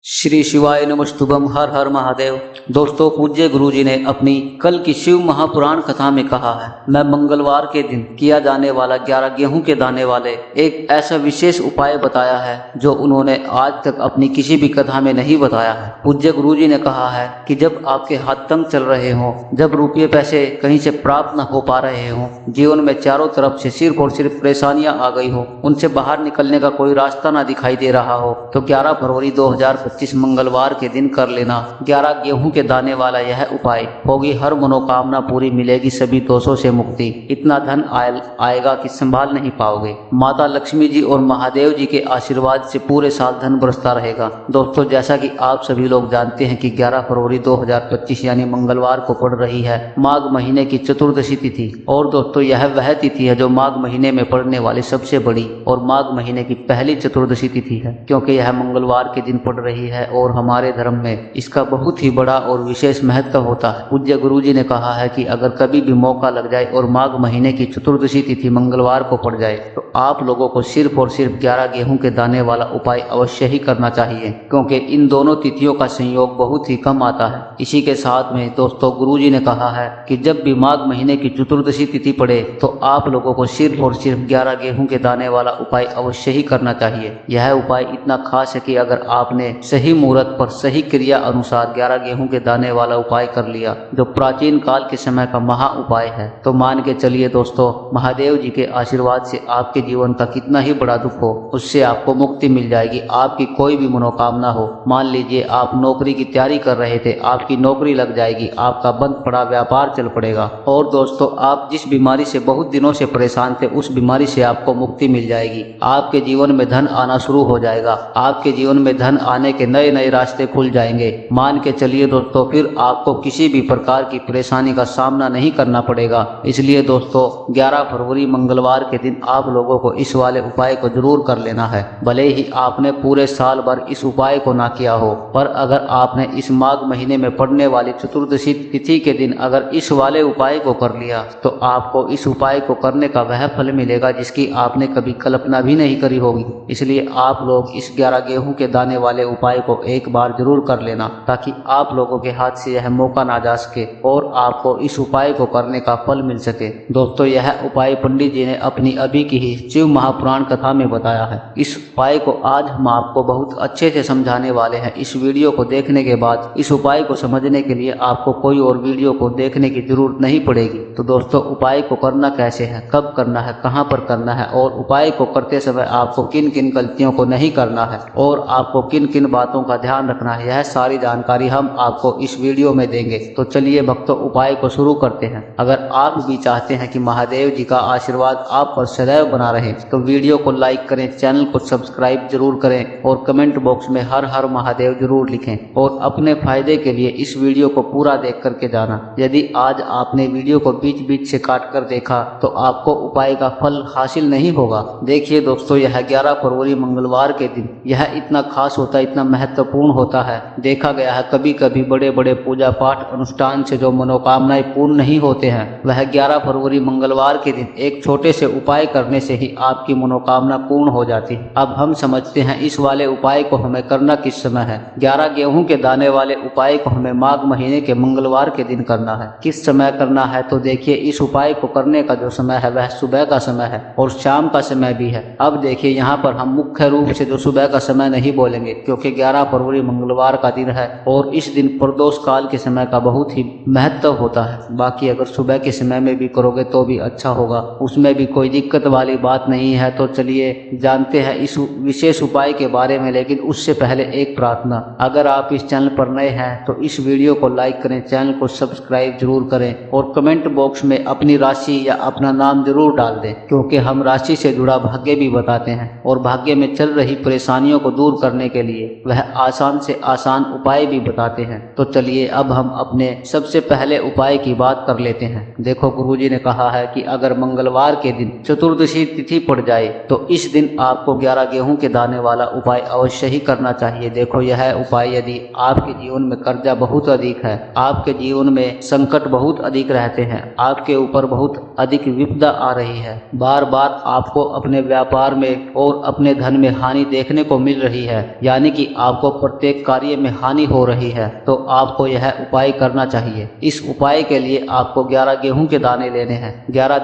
श्री शिवाय नमस्तुभम। हर हर महादेव। दोस्तों, पूज्य गुरु जी ने अपनी कल की शिव महापुराण कथा में कहा है, मैं मंगलवार के दिन किया जाने वाला 11 गेहूं के दाने वाले एक ऐसा विशेष उपाय बताया है जो उन्होंने आज तक अपनी किसी भी कथा में नहीं बताया है। पूज्य गुरु जी ने कहा है कि जब आपके हाथ तंग चल रहे हों, जब रुपये पैसे कहीं से प्राप्त न हो पा रहे हों, जीवन में चारों तरफ से सिर्फ और सिर्फ परेशानियां आ गई हो, उनसे बाहर निकलने का कोई रास्ता ना दिखाई दे रहा हो, तो 11 फरवरी 2025 मंगलवार के दिन कर लेना 11 गेहूं के दाने वाला यह उपाय। होगी हर मनोकामना पूरी, मिलेगी सभी दोषों से मुक्ति। इतना धन आएगा कि संभाल नहीं पाओगे। माता लक्ष्मी जी और महादेव जी के आशीर्वाद से पूरे साल धन बरसता रहेगा। दोस्तों, जैसा कि आप सभी लोग जानते हैं कि 11 फरवरी 2025 यानी मंगलवार को पड़ रही है माघ महीने की चतुर्दशी तिथि। और दोस्तों, यह वह तिथि है जो माघ महीने में पड़ने वाली सबसे बड़ी और माघ महीने की पहली चतुर्दशी तिथि है, क्योंकि यह मंगलवार के दिन पड़ रही है और हमारे धर्म में इसका बहुत ही बड़ा और विशेष महत्व होता है। पूज्य गुरु जी ने कहा है कि अगर कभी भी मौका लग जाए और माघ महीने की चतुर्दशी तिथि मंगलवार को पड़ जाए तो आप लोगों को सिर्फ और सिर्फ 11 गेहूं के दाने वाला उपाय अवश्य ही करना चाहिए, क्योंकि इन दोनों तिथियों का संयोग बहुत ही कम आता है। इसी के साथ में दोस्तों, गुरु जी ने कहा है कि जब भी माघ महीने की चतुर्दशी तिथि पड़े तो आप लोगों को सिर्फ और सिर्फ 11 गेहूं के दाने वाला उपाय अवश्य ही करना चाहिए। यह उपाय इतना खास है कि अगर आपने सही मुहूर्त पर सही क्रिया अनुसार 11 गेहूं के दाने वाला उपाय कर लिया, जो प्राचीन काल के समय का महा उपाय है, तो मान के चलिए दोस्तों, महादेव जी के आशीर्वाद से आपके जीवन का कितना ही बड़ा दुख हो, उससे आपको मुक्ति मिल जाएगी। आपकी कोई भी मनोकामना हो, मान लीजिए आप नौकरी की तैयारी कर रहे थे, आपकी नौकरी लग जाएगी, आपका बंद पड़ा व्यापार चल पड़ेगा। और दोस्तों, आप जिस बीमारी से बहुत दिनों से परेशान थे, उस बीमारी से आपको मुक्ति मिल जाएगी। आपके जीवन में धन आना शुरू हो जाएगा। आपके जीवन में धन आने के नए नए रास्ते खुल जाएंगे। मान के चलिए दोस्तों, फिर आपको किसी भी प्रकार की परेशानी का सामना नहीं करना पड़ेगा। इसलिए दोस्तों, 11 फरवरी मंगलवार के दिन आप लोगों को इस वाले उपाय को जरूर कर लेना है। भले ही आपने पूरे साल भर इस उपाय को ना किया हो, पर अगर आपने इस माघ महीने में पड़ने वाली चतुर्दशी तिथि के दिन अगर इस वाले उपाय को कर लिया तो आपको इस उपाय को करने का वह फल मिलेगा जिसकी आपने कभी कल्पना भी नहीं करी होगी। इसलिए आप लोग इस 11 गेहूं के दाने वाले उपाय को एक बार जरूर कर लेना, ताकि आप लोगों के हाथ से यह मौका ना जा सके और आपको इस उपाय को करने का फल मिल सके। दोस्तों, यह उपाय पंडित जी ने अपनी अभी की ही शिव महापुराण कथा में बताया है। इस उपाय को आज हम आपको बहुत अच्छे से समझाने वाले हैं। इस वीडियो को देखने के बाद इस उपाय को समझने के लिए आपको कोई और वीडियो को देखने की जरूरत नहीं पड़ेगी। तो दोस्तों, उपाय को करना कैसे है, कब करना है, कहां पर करना है और उपाय को करते समय आपको किन किन गलतियों को नहीं करना है और आपको किन किन बातों का ध्यान रखना है, यह सारी जानकारी हम आपको इस वीडियो में देंगे। तो चलिए भक्तों, उपाय को शुरू करते हैं। अगर आप भी चाहते हैं कि महादेव जी का आशीर्वाद आप पर सदैव बना रहे तो वीडियो को लाइक करें, चैनल को सब्सक्राइब जरूर करें और कमेंट बॉक्स में हर हर महादेव जरूर लिखें। और अपने फायदे के लिए इस वीडियो को पूरा देख करके जाना। यदि आज आपने वीडियो को बीच बीच से काट कर देखा तो आपको उपाय का फल हासिल नहीं होगा। देखिए दोस्तों, यह 11 फरवरी मंगलवार के दिन यह इतना खास होता है, इतना महत्वपूर्ण होता है। देखा गया है कभी कभी बड़े बड़े पूजा पाठ अनुष्ठान से जो मनोकामनाएं पूर्ण नहीं होते हैं, वह 11 फरवरी मंगलवार के दिन एक छोटे से उपाय करने से ही आपकी मनोकामना पूर्ण हो जाती है। अब हम समझते हैं इस वाले उपाय को हमें करना किस समय है। 11 गेहूं के दाने वाले उपाय को हमें माघ महीने के मंगलवार के दिन करना है। किस समय करना है, तो देखिए, इस उपाय को करने का जो समय है वह सुबह का समय है और शाम का समय भी है। अब देखिए, यहाँ पर हम मुख्य रूप से जो सुबह का समय नहीं बोलेंगे, क्योंकि 11 फरवरी मंगलवार का दिन है और इस दिन प्रदोष काल के समय का बहुत ही महत्व होता है। बाकी अगर सुबह के समय में भी करोगे तो भी अच्छा होगा, उसमें भी कोई दिक्कत वाली बात नहीं है। तो चलिए जानते हैं इस विशेष उपाय के बारे में, लेकिन उससे पहले एक प्रार्थना। अगर आप इस चैनल पर नए हैं तो इस वीडियो को लाइक करें, चैनल को सब्सक्राइब जरूर करें और कमेंट बॉक्स में अपनी राशि या अपना नाम जरूर डाल दें, क्योंकि हम राशि से जुड़ा भाग्य भी बताते हैं और भाग्य में चल रही परेशानियों को दूर करने के लिए वह आसान से आसान उपाय भी बताते हैं। तो चलिए अब हम अपने सबसे पहले उपाय की बात कर लेते हैं। देखो, गुरुजी ने कहा है कि अगर मंगलवार के दिन चतुर्दशी तिथि पड़ जाए तो इस दिन आपको 11 गेहूं के दाने वाला उपाय अवश्य ही करना चाहिए। देखो, यह उपाय यदि आपके जीवन में कर्जा बहुत अधिक है, आपके जीवन में संकट बहुत अधिक रहते हैं, आपके ऊपर बहुत अधिक विपदा आ रही है, बार बार आपको अपने व्यापार में और अपने धन में हानि देखने को मिल रही है, यानी कि आपको प्रत्येक कार्य में हानि हो रही है तो आपको यह उपाय करना चाहिए। इस उपाय के लिए आपको 11 गेहूं के दाने लेने हैं। 11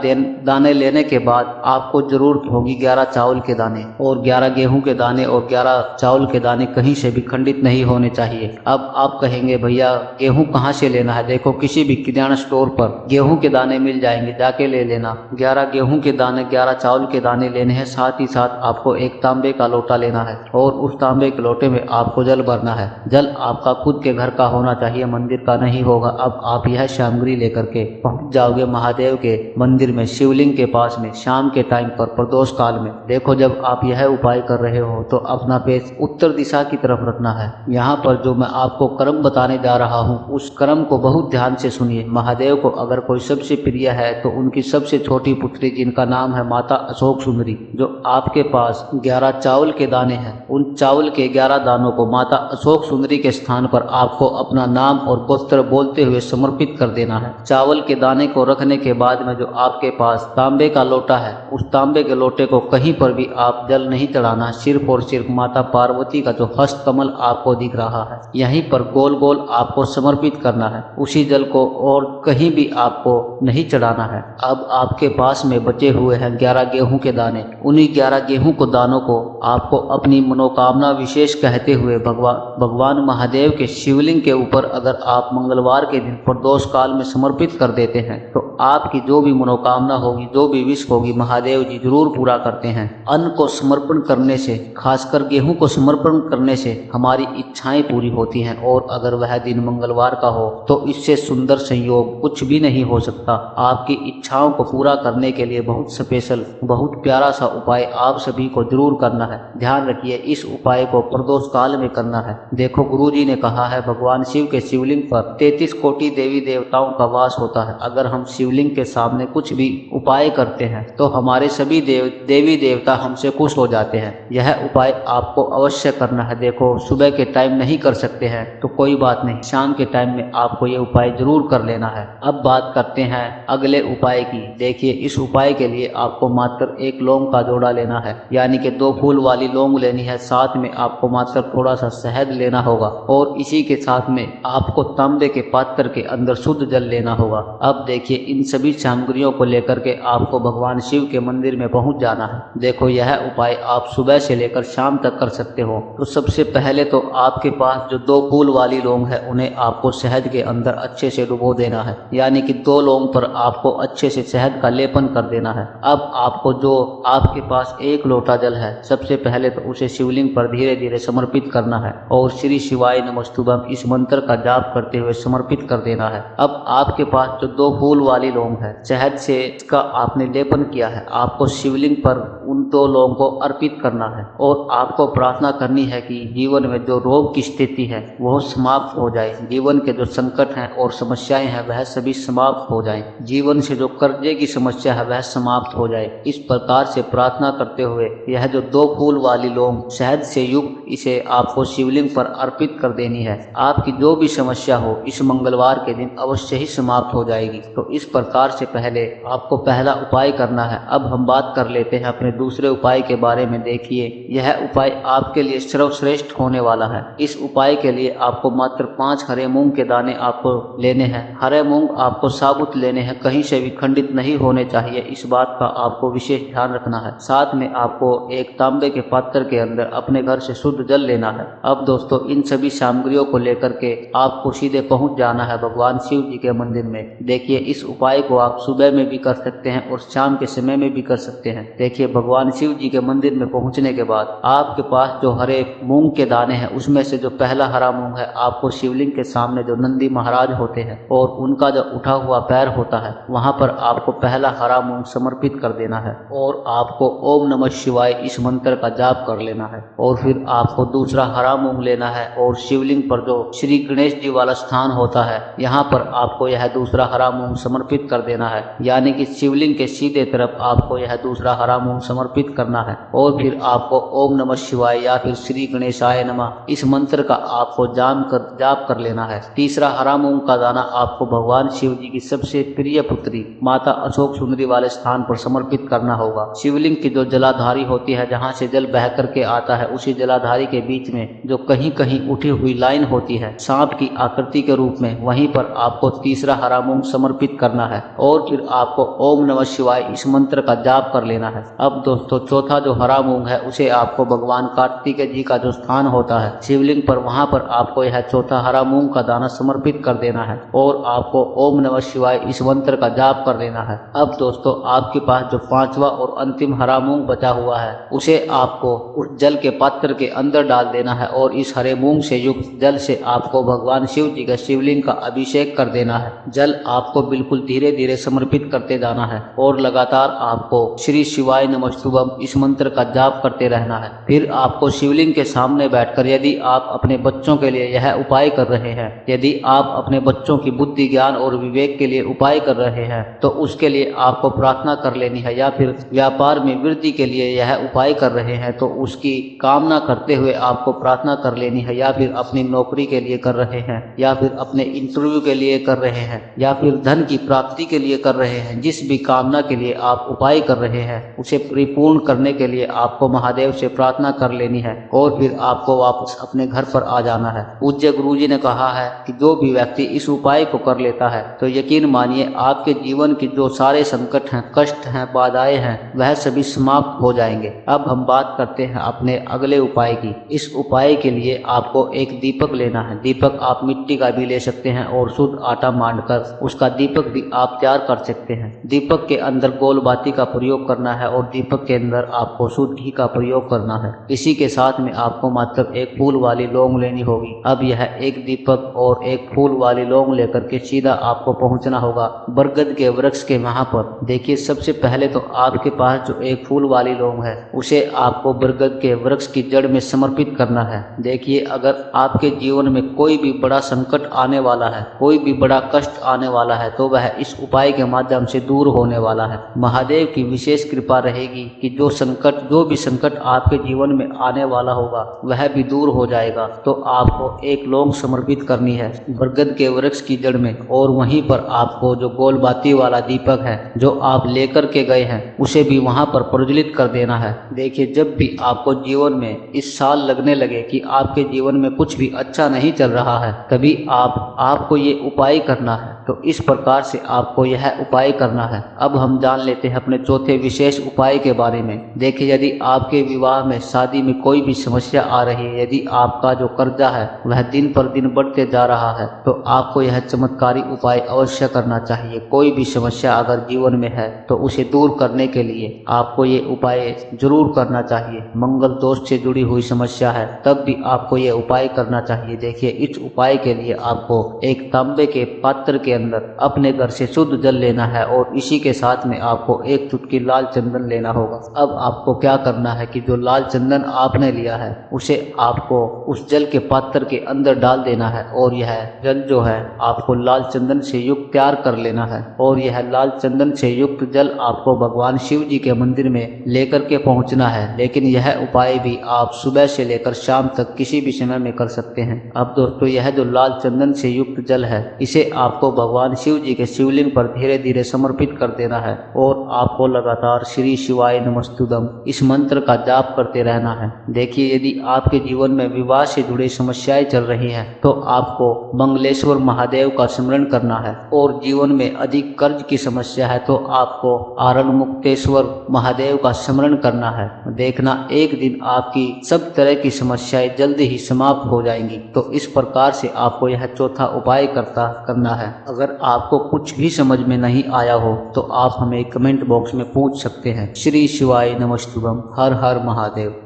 दाने लेने के बाद आपको जरूरत होगी 11 चावल के दाने, और 11 गेहूं के दाने और 11 चावल के दाने कहीं से भी खंडित नहीं होने चाहिए। अब आप कहेंगे भैया गेहूं कहाँ से लेना है? देखो किसी भी किराना स्टोर पर गेहूं के दाने मिल जाएंगे, जाके ले लेना। 11 गेहूं के दाने 11 चावल के दाने लेने हैं। साथ ही साथ आपको एक तांबे का लोटा लेना है और उस तांबे के लोटे में आपको जल भरना है। जल आपका खुद के घर का होना चाहिए, मंदिर का नहीं होगा। अब आप यह सामग्री लेकर के पहुंच जाओगे महादेव के मंदिर में, शिवलिंग के पास में, शाम के टाइम पर प्रदोष काल में। देखो जब आप यह उपाय कर रहे हो तो अपना पेट उत्तर दिशा की तरफ रखना है। यहाँ पर जो मैं आपको कर्म बताने जा रहा हूँ उस कर्म को बहुत ध्यान से सुनिए। महादेव को अगर कोई सबसे प्रिय है तो उनकी सबसे छोटी पुत्री जिनका नाम है माता अशोक सुंदरी, जो आपके पास 11 चावल के दाने हैं, उन चावल के 11 दानों को माता अशोक सुंदरी के स्थान पर आपको अपना नाम और गोत्र बोलते हुए समर्पित कर देना है। चावल के दाने को रखने के बाद में जो आपके पास तांबे का लोटा है, उस तांबे के लोटे को कहीं पर भी आप जल नहीं चढ़ाना, सिर्फ और सिर्फ माता पार्वती का जो हस्त कमल आपको दिख रहा है यहीं पर गोल गोल आपको समर्पित करना है। उसी जल को और कहीं भी आपको नहीं चढ़ाना है। अब आपके पास में बचे हुए हैं 11 गेहूं के दाने। उन्हीं 11 गेहूं को दानों को आपको अपनी मनोकामना विशेष कहते हुए भगवान महादेव के शिवलिंग के ऊपर अगर आप मंगलवार के दिन प्रदोष काल में समर्पित कर देते हैं तो आपकी जो भी मनोकामना होगी, जो भी विश होगी, महादेव जी जरूर पूरा करते हैं। अन्न को समर्पण करने से, खासकर गेहूं को समर्पण करने से हमारी इच्छाएं पूरी होती हैं, और अगर वह दिन मंगलवार का हो तो इससे सुंदर संयोग कुछ भी नहीं हो सकता। आपकी इच्छाओं को पूरा करने के लिए बहुत स्पेशल, बहुत प्यारा सा उपाय आप सभी को जरूर करना है। ध्यान रखिए इस उपाय को प्रदोष काल में करना है। देखो गुरु जी ने कहा है भगवान शिव के शिवलिंग पर 33 कोटि देवी देवताओं का वास होता है। अगर हम शिवलिंग के सामने कुछ भी उपाय करते हैं तो हमारे सभी देवी देवता हमसे खुश हो जाते हैं। यह उपाय आपको अवश्य करना है। देखो सुबह के टाइम नहीं कर सकते हैं तो कोई बात नहीं, शाम के टाइम में आपको ये उपाय जरूर कर लेना है। अब बात करते हैं अगले उपाय की। देखिए इस उपाय के लिए आपको मात्र एक लौंग का जोड़ा लेना है, यानी कि 2 फूल वाली लौंग लेनी है। साथ में आपको मात्र थोड़ा सा शहद लेना होगा और इसी के साथ में आपको तांबे के पात्र के अंदर शुद्ध जल लेना होगा। अब देखिए इन सभी सामग्रियों को लेकर के आपको भगवान शिव के मंदिर में पहुंच जाना है। देखो यह उपाय आप सुबह से लेकर शाम तक कर सकते हो। तो सबसे पहले तो आपके पास जो 2 फूल वाली लौंग है उन्हें आपको शहद के अंदर अच्छे से डुबो देना है, यानी कि 2 लौंग पर आपको अच्छे से शहद का लेपन कर देना है। अब आपको जो आपके पास 1 लोटा जल है, सबसे पहले तो उसे शिवलिंग पर धीरे धीरे समर्पित करना है और श्री शिवाय नमस्तुभम इस मंत्र का जाप करते हुए समर्पित कर देना है। अब आपके पास जो 2 फूल वाली लौंग है, शहद से इसका आपने लेपन किया है, आपको शिवलिंग पर उन 2 लौंग को अर्पित करना है और आपको प्रार्थना करनी है कि जीवन में जो रोग की स्थिति है वह समाप्त हो जाए, जीवन के जो संकट हैं और समस्याएं हैं वह सभी समाप्त हो जाएं, जीवन से जो कर्जे की समस्या है वह समाप्त हो जाए। इस प्रकार से प्रार्थना करते हुए यह जो 2 फूल वाली लौंग शहद से युक्त, इसे आपको शिवलिंग पर अर्पित कर देनी है। आपकी जो भी समस्या हो इस मंगलवार के दिन अवश्य ही समाप्त हो जाएगी। तो इस प्रकार से पहले आपको पहला उपाय करना है। अब हम बात कर लेते हैं अपने दूसरे उपाय के बारे में। देखिए यह उपाय आपके लिए सर्वश्रेष्ठ होने वाला है। इस उपाय के लिए आपको मात्र 5 हरे मूंग के दाने आपको लेने हैं। हरे मूंग आपको साबुत लेने हैं, कहीं से भी खंडित नहीं होने चाहिए, इस बात का आपको विशेष ध्यान रखना है। साथ में आपको एक तांबे के पात्र के अंदर अपने घर से शुद्ध जल लेना है। अब दोस्तों इन सभी सामग्रियों को लेकर के आपको सीधे पहुंच जाना है भगवान शिव जी के मंदिर में। देखिए इस उपाय को आप सुबह में भी कर सकते हैं और शाम के समय में भी कर सकते हैं। देखिए भगवान शिव जी के मंदिर में पहुंचने के बाद आपके पास जो हरे मूंग के दाने हैं उसमें से जो पहला हरा मूंग है आपको शिवलिंग के सामने जो नंदी महाराज होते हैं और उनका जो उठा हुआ पैर होता है वहां पर आपको पहला हरा मूंग समर्पित कर देना है और आपको ओम नमः शिवाय इस मंत्र का जाप कर लेना है। और फिर आपको दूसरा हरा मूंग लेना है और शिवलिंग पर जो श्री गणेश जी वाला स्थान होता है यहाँ पर आपको यह दूसरा हरा मूंग समर्पित कर देना है, यानी कि शिवलिंग के सीधे तरफ आपको यह दूसरा हरा मूंग समर्पित करना है। और फिर आपको ओम नमः शिवाय या फिर श्री गणेशाय नमः इस मंत्र का आपको जाप कर लेना है। तीसरा हरा मूंग का दाना आपको भगवान शिव जी की सबसे प्रिय पुत्री माता अशोक सुंदरी वाले स्थान पर समर्पित करना होगा। शिवलिंग की जो जलाधारी होती है, जहाँ से जल बह करके आता है, उसी जलाधारी के बीच में जो कहीं कहीं उठी हुई लाइन होती है सांप की आकृति के रूप में, वहीं पर आपको तीसरा हरा मूंग समर्पित करना है और फिर आपको ओम नमः शिवाय इस मंत्र का जाप कर लेना है। अब दोस्तों चौथा जो हरा मूंग है उसे आपको भगवान कार्तिकेय जी का जो स्थान होता है शिवलिंग पर, वहां पर आपको यह चौथा हरा मूंग का दाना समर्पित कर देना है और आपको ओम नमः शिवाय इस मंत्र का जाप कर लेना है। अब दोस्तों आपके पास जो पांचवा और अंतिम हरा मूंग बचा हुआ है उसे आपको उस जल के पात्र के अंदर डाल देना है और इस हरे मूंग से युक्त जल से आपको भगवान शिव जी के शिवलिंग का अभिषेक कर देना है। जल आपको बिल्कुल धीरे धीरे समर्पित करते जाना है और लगातार आपको श्री शिवाय नमस्तुभम इस मंत्र का जाप करते रहना है। फिर आपको शिवलिंग के सामने बैठकर यदि आप अपने बच्चों के लिए यह उपाय कर रहे हैं, यदि आप अपने बच्चों की बुद्धि ज्ञान और विवेक के लिए उपाय कर रहे हैं तो उसके लिए आपको प्रार्थना कर लेनी है, या फिर व्यापार में वृद्धि के लिए यह उपाय कर रहे हैं तो उसकी कामना करते हुए आपको प्रार्थना कर लेनी है, या फिर अपनी नौकरी के लिए कर रहे हैं, या फिर अपने इंटरव्यू के लिए कर रहे हैं, या फिर धन की प्राप्ति के लिए कर रहे हैं। जिस भी कामना के लिए आप उपाय कर रहे हैं उसे परिपूर्ण करने के लिए आपको महादेव से प्रार्थना कर लेनी है और फिर आपको वापस अपने घर पर आ जाना है। पूज्य गुरुजी ने कहा है कि जो भी व्यक्ति इस उपाय को कर लेता है तो यकीन मानिए आपके जीवन की जो सारे संकट हैं, कष्ट हैं, बाधाएं हैं, वह सभी समाप्त हो जाएंगे। अब हम बात करते हैं अपने अगले उपाय की। इस उपाय के लिए आपको एक दीपक लेना है। दीपक आप मिट्टी का भी ले सकते हैं और शुद्ध आटा मांडकर उसका दीपक भी आप तैयार कर सकते हैं। दीपक के अंदर गोल बाती का प्रयोग करना है और दीपक के अंदर आपको शुद्ध घी का प्रयोग करना है। इसी के साथ में आपको मात्र एक फूल वाली लौंग लेनी होगी। अब यह एक दीपक और एक फूल वाली लौंग लेकर के सीधा आपको पहुंचना होगा बरगद के वृक्ष के वहां पर। देखिए सबसे पहले तो आपके पास जो एक फूल वाली लौंग है उसे आपको बरगद के वृक्ष की जड़ में समर्पित करना है। देखिए अगर आपके जीवन में कोई भी बड़ा संकट आने वाला है, कोई भी बड़ा कष्ट आने वाला है तो वह इस उपाय के माध्यम से दूर होने वाला है। महादेव की विशेष कृपा रहेगी कि जो भी संकट आपके जीवन में आने वाला होगा वह भी दूर हो जाएगा। तो आपको एक लौंग समर्पित करनी है बरगद के वृक्ष की जड़ में और वहीं पर आपको जो गोल बाती वाला दीपक है जो आप लेकर के गए हैं उसे भी वहां पर प्रज्वलित कर देना है। देखिए जब भी आपको जीवन में इस साल लगने लगे कि आपके जीवन में कुछ भी अच्छा नहीं चल रहा है तभी आपको ये उपाय करना है। तो इस प्रकार से आपको यह उपाय करना है। अब हम जान लेते हैं अपने चौथे विशेष उपाय के बारे में। देखिए यदि आपके विवाह में, शादी में कोई भी समस्या आ रही है, यदि आपका जो कर्जा है वह दिन पर दिन बढ़ते जा रहा है तो आपको यह चमत्कारी उपाय अवश्य करना चाहिए। कोई भी समस्या अगर जीवन में है तो उसे दूर करने के लिए आपको ये उपाय जरूर करना चाहिए। मंगल दोष से जुड़ी हुई समस्या है तब भी आपको ये उपाय करना चाहिए। देखिए इस उपाय के लिए आपको एक तांबे के पात्र के अंदर अपने घर से शुद्ध जल लेना है और इसी के साथ में आपको एक चुटकी लाल चंदन लेना होगा। अब आपको क्या करना है कि जो लाल चंदन आपने लिया है उसे आपको उस जल के पात्र के अंदर डाल देना है और यह जल जो है आपको लाल चंदन से युक्त तैयार कर लेना है और यह लाल चंदन से युक्त जल आपको भगवान शिव जी के मंदिर में लेकर के पहुंचना है। लेकिन यह उपाय भी आप सुबह से लेकर शाम तक किसी भी समय में कर सकते हैं। अब दोस्तों यह जो लाल चंदन से युक्त जल है इसे आपको भगवान शिव जी के शिवलिंग पर धीरे धीरे समर्पित कर देना है और आपको लगातार श्री शिवाय नमस्तुभम इस मंत्र का जाप करते रहना है। देखिए यदि आपके जीवन में विवाह से जुड़ी समस्याएं चल रही हैं तो आपको मंगलेश्वर महादेव का स्मरण करना है और जीवन में अधिक कर्ज की समस्या है तो आपको आरण मुक्तेश्वर महादेव का स्मरण करना है। देखना एक दिन आपकी सब तरह की समस्याएं जल्द ही समाप्त हो जाएंगी। तो इस प्रकार से आपको यह चौथा उपाय करना है। अगर आपको कुछ भी समझ में नहीं आया हो तो आप हमें कमेंट बॉक्स में पूछ सकते हैं। श्री शिवाय नमस्तुभम। हर हर महादेव।